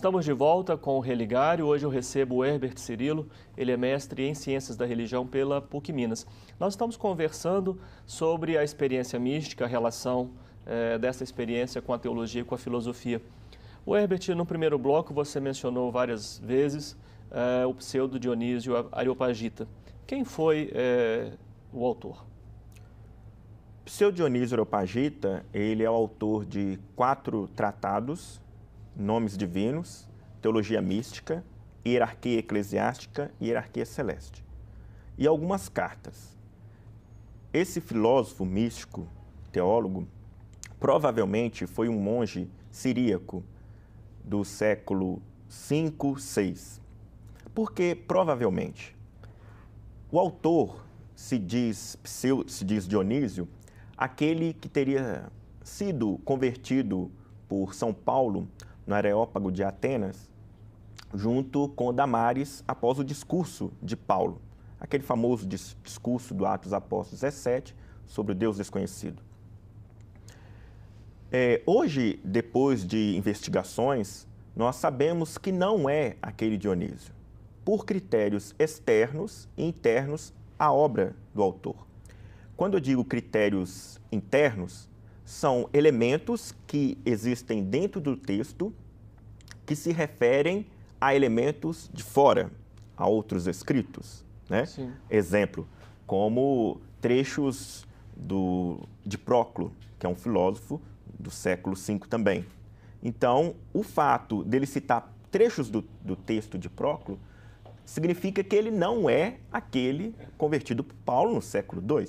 Estamos de volta com o Religário. Hoje eu recebo o Herbert Cirilo, ele é mestre em Ciências da Religião pela PUC Minas. Nós estamos conversando sobre a experiência mística, a relação dessa experiência com a teologia e com a filosofia. O Herbert, no primeiro bloco, você mencionou várias vezes o pseudo Dionísio Areopagita. Quem foi o autor? Pseudo Dionísio Areopagita, ele é o autor de 4 tratados: Nomes Divinos, Teologia Mística, Hierarquia Eclesiástica e Hierarquia Celeste, e algumas cartas. Esse filósofo místico, teólogo, provavelmente foi um monge siríaco do século V, VI. Por que provavelmente? O autor se diz Dionísio, aquele que teria sido convertido por São Paulo no Areópago de Atenas, junto com Damares, após o discurso de Paulo, aquele famoso discurso do Atos Apóstolos 17, sobre o Deus desconhecido. Hoje, depois de investigações, nós sabemos que não é aquele Dionísio, por critérios externos e internos à obra do autor. Quando eu digo critérios internos, são elementos que existem dentro do texto que se referem a elementos de fora, a outros escritos, né? Sim. Exemplo, como trechos de Próclo, que é um filósofo do século V também. Então, o fato dele citar trechos do texto de Próclo significa que ele não é aquele convertido por Paulo no século II.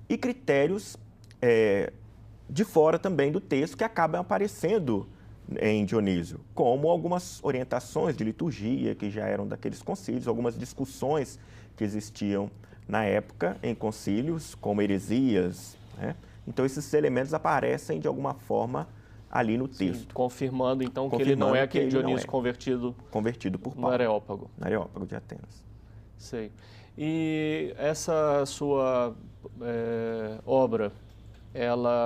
E critérios de fora também do texto que acabam aparecendo em Dionísio, como algumas orientações de liturgia que já eram daqueles concílios, algumas discussões que existiam na época em concílios, como heresias, né? Então, esses elementos aparecem de alguma forma ali no texto. Sim, confirmando então que ele não é aquele Dionísio convertido por Paulo, no Areópago. No Areópago de Atenas. Sei. E essa sua obra,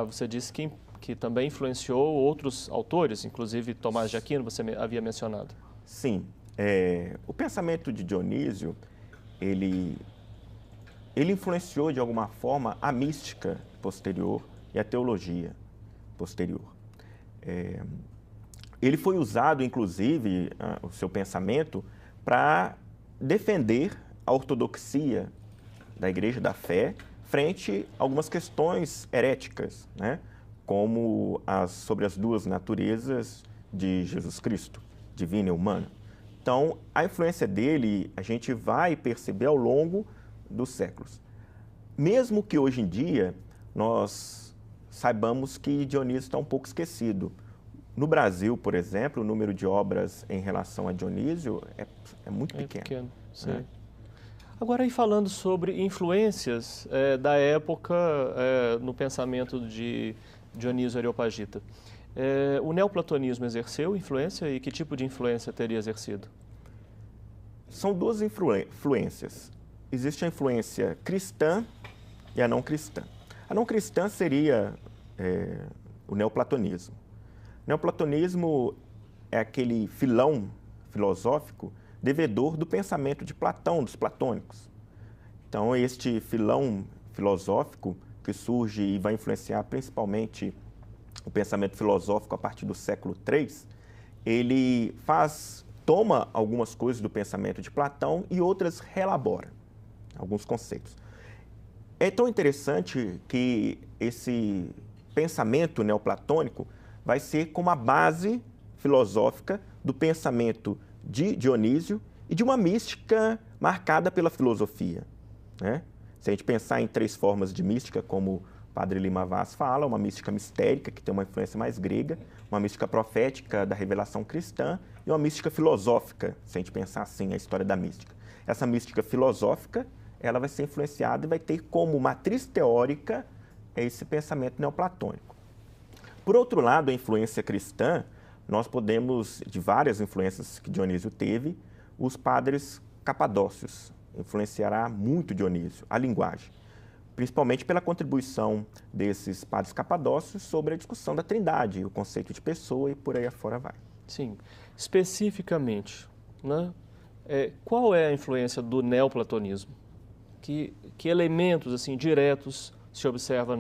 você disse que também influenciou outros autores, inclusive Tomás de Aquino, você havia mencionado. Sim. O pensamento de Dionísio, ele influenciou de alguma forma a mística posterior e a teologia posterior. Ele foi usado, inclusive, o seu pensamento, para defender a ortodoxia da Igreja da Fé frente a algumas questões heréticas, né? Como sobre as duas naturezas de Jesus Cristo, divina e humana. Então, a influência dele a gente vai perceber ao longo dos séculos. Mesmo que hoje em dia nós saibamos que Dionísio está um pouco esquecido. No Brasil, por exemplo, o número de obras em relação a Dionísio é muito pequeno. Pequeno, sim. Né? Agora, aí falando sobre influências da época no pensamento de Dionísio Areopagita, o neoplatonismo exerceu influência e que tipo de influência teria exercido? São duas influências. Existe a influência cristã e a não cristã. A não cristã seria o neoplatonismo. O neoplatonismo é aquele filão filosófico devedor do pensamento de Platão, dos platônicos. Então, este filão filosófico que surge e vai influenciar principalmente o pensamento filosófico a partir do século III, ele toma algumas coisas do pensamento de Platão e outras relabora, alguns conceitos. É tão interessante que esse pensamento neoplatônico vai ser como a base filosófica do pensamento de Dionísio e de uma mística marcada pela filosofia, né? Se a gente pensar em 3 formas de mística, como o padre Lima Vaz fala, uma mística mistérica, que tem uma influência mais grega, uma mística profética da revelação cristã e uma mística filosófica, se a gente pensar assim, a história da mística. Essa mística filosófica, ela vai ser influenciada e vai ter como matriz teórica esse pensamento neoplatônico. Por outro lado, a influência cristã, nós podemos, de várias influências que Dionísio teve, os padres capadócios, influenciará muito Dionísio, a linguagem, principalmente pela contribuição desses padres capadócios sobre a discussão da trindade, o conceito de pessoa e por aí afora vai. Sim. Especificamente, né? Qual é a influência do neoplatonismo? Que elementos assim diretos se observa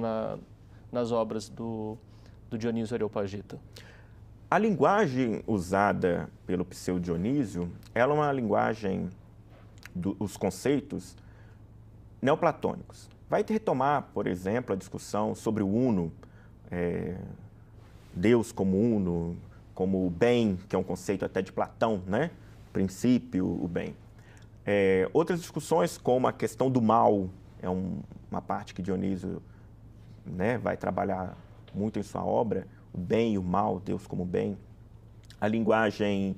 nas obras do Dionísio Areopagita? A linguagem usada pelo Pseudo-Dionísio, ela é uma linguagem dos conceitos neoplatônicos. Vai retomar, por exemplo, a discussão sobre o uno, Deus como uno, como o bem, que é um conceito até de Platão, né? O princípio, o bem. Outras discussões, como a questão do mal, é uma parte que Dionísio, né, vai trabalhar muito em sua obra, o bem e o mal, Deus como bem. A linguagem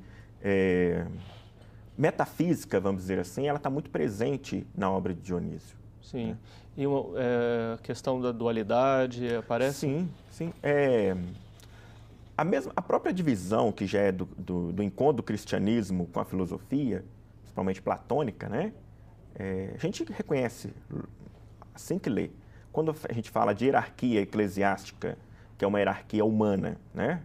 metafísica, vamos dizer assim, ela está muito presente na obra de Dionísio. Sim. Né? E a questão da dualidade aparece? Sim, sim. A própria divisão que já é do encontro do cristianismo com a filosofia, principalmente platônica, né? A gente reconhece, assim que lê, quando a gente fala de hierarquia eclesiástica, que é uma hierarquia humana, né?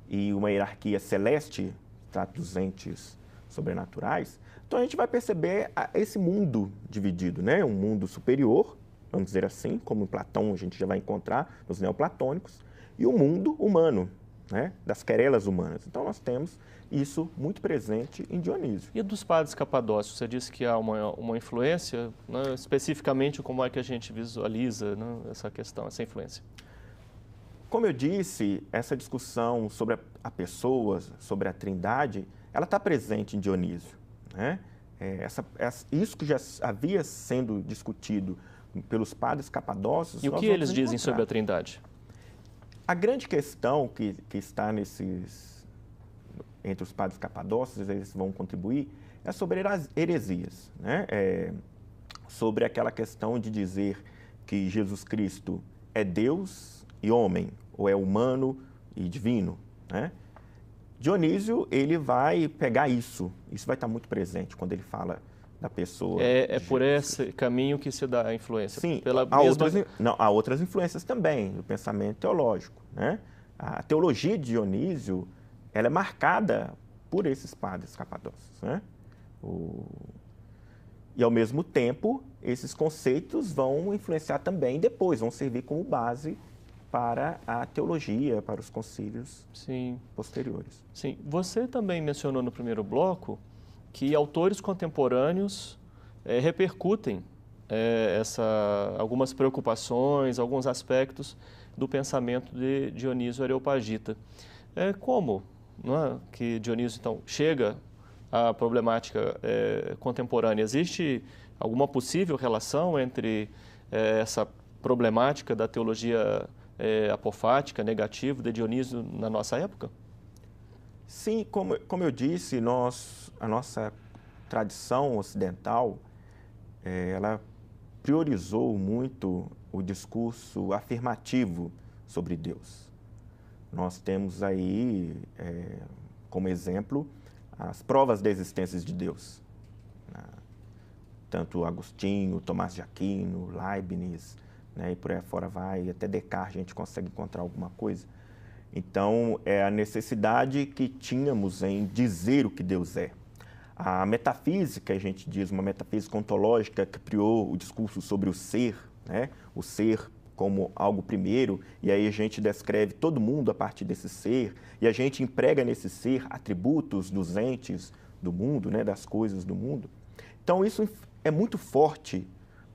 E uma hierarquia celeste, trata dos entes sobrenaturais, então a gente vai perceber esse mundo dividido, né? Um mundo superior, vamos dizer assim, como em Platão a gente já vai encontrar nos neoplatônicos, e o mundo humano, né? Das querelas humanas. Então nós temos isso muito presente em Dionísio. E dos padres capadócios, você disse que há uma influência, né? Especificamente como é que a gente visualiza, né, essa questão, essa influência? Como eu disse, essa discussão sobre a pessoa, sobre a trindade, ela está presente em Dionísio, né? Isso que já havia sendo discutido pelos padres capadócios. E o que eles dizem sobre a trindade? A grande questão que está entre os padres capadócios, eles vão contribuir, é sobre heresias, né? Sobre aquela questão de dizer que Jesus Cristo é Deus e homem, ou é humano e divino, né? Dionísio, ele vai pegar isso vai estar muito presente quando ele fala da pessoa. Por esse caminho que se dá a influência? Sim, há outras influências também do pensamento teológico, né? A teologia de Dionísio, ela é marcada por esses padres capadócios, né? E, ao mesmo tempo, esses conceitos vão influenciar também depois, vão servir como base para a teologia, para os concílios posteriores. Sim. Você também mencionou no primeiro bloco que autores contemporâneos repercutem algumas preocupações, alguns aspectos do pensamento de Dionísio Areopagita. Como, não é, que Dionísio, então, chega à problemática contemporânea? Existe alguma possível relação entre essa problemática da teologia apofática, negativa, de Dionísio na nossa época? Sim, como eu disse, a nossa tradição ocidental, ela priorizou muito o discurso afirmativo sobre Deus. Nós temos aí, como exemplo, as provas da existência de Deus. Tanto Agostinho, Tomás de Aquino, Leibniz, né, e por aí fora vai, até Descartes a gente consegue encontrar alguma coisa. Então, é a necessidade que tínhamos em dizer o que Deus é. A metafísica, a gente diz, uma metafísica ontológica que criou o discurso sobre o ser, né? O ser como algo primeiro, e aí a gente descreve todo mundo a partir desse ser, e a gente emprega nesse ser atributos dos entes do mundo, né? Das coisas do mundo. Então, isso é muito forte,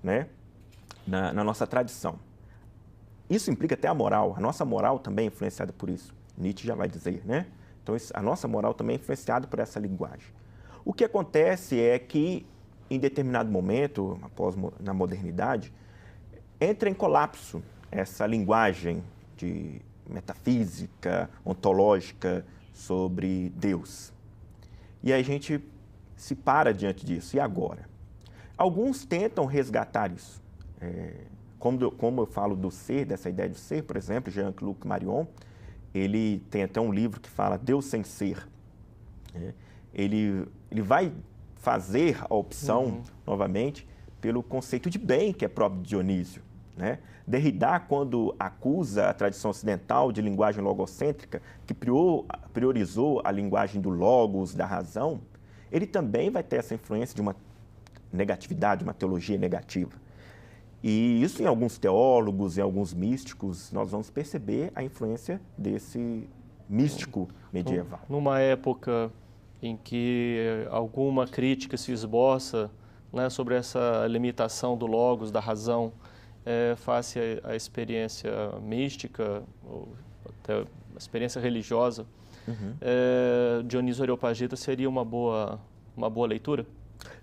né? na nossa tradição. Isso implica até a moral. A nossa moral também é influenciada por isso. Nietzsche já vai dizer, né? Então, a nossa moral também é influenciada por essa linguagem. O que acontece é que, em determinado momento, na modernidade, entra em colapso essa linguagem de metafísica, ontológica sobre Deus. E aí a gente se para diante disso. E agora? Alguns tentam resgatar isso. Como eu falo do ser, dessa ideia de ser, por exemplo, Jean-Luc Marion, ele tem até um livro que fala Deus sem ser. Ele vai fazer a opção, novamente, pelo conceito de bem que é próprio de Dionísio, né? Derrida, quando acusa a tradição ocidental de linguagem logocêntrica, que priorizou a linguagem do logos, da razão, ele também vai ter essa influência de uma negatividade, uma teologia negativa. E isso, em alguns teólogos, em alguns místicos, nós vamos perceber a influência desse místico medieval. Numa época em que alguma crítica se esboça, né, sobre essa limitação do logos, da razão, face à experiência mística, ou até a experiência religiosa, Dionísio Areopagita seria uma boa leitura?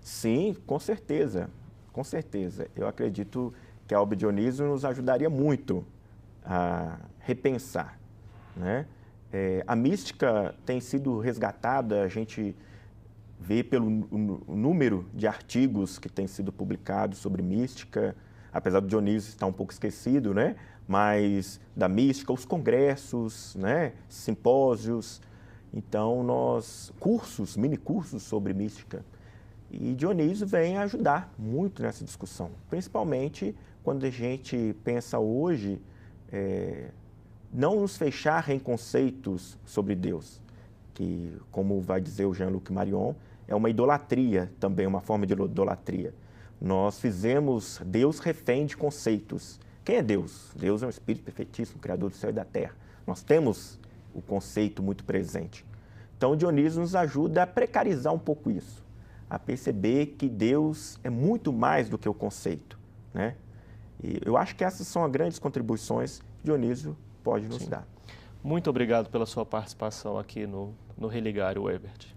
Sim, com certeza, com certeza. Eu acredito que a obra de Dionísio nos ajudaria muito a repensar, né? A mística tem sido resgatada, a gente vê pelo número de artigos que têm sido publicados sobre mística, apesar do Dionísio estar um pouco esquecido, né? Mas da mística, os congressos, né? Simpósios, então mini-cursos sobre mística. E Dionísio vem ajudar muito nessa discussão, principalmente quando a gente pensa hoje, não nos fechar em conceitos sobre Deus, que, como vai dizer o Jean-Luc Marion, é uma idolatria também, uma forma de idolatria. Nós fizemos Deus refém de conceitos. Quem é Deus? Deus é um Espírito perfeitíssimo, Criador do céu e da terra. Nós temos o conceito muito presente. Então, Dionísio nos ajuda a precarizar um pouco isso, a perceber que Deus é muito mais do que o conceito, né? E eu acho que essas são as grandes contribuições que Dionísio pode nos dar. Muito obrigado pela sua participação aqui no Religário, Herbert.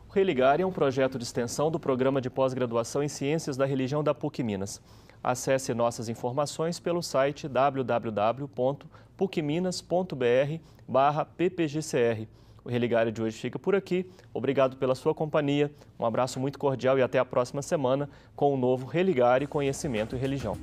O Religário é um projeto de extensão do Programa de Pós-Graduação em Ciências da Religião da PUC Minas. Acesse nossas informações pelo site www.pucminas.br/ppgcr. O Religário de hoje fica por aqui. Obrigado pela sua companhia. Um abraço muito cordial e até a próxima semana com um novo Religário, Conhecimento e Religião.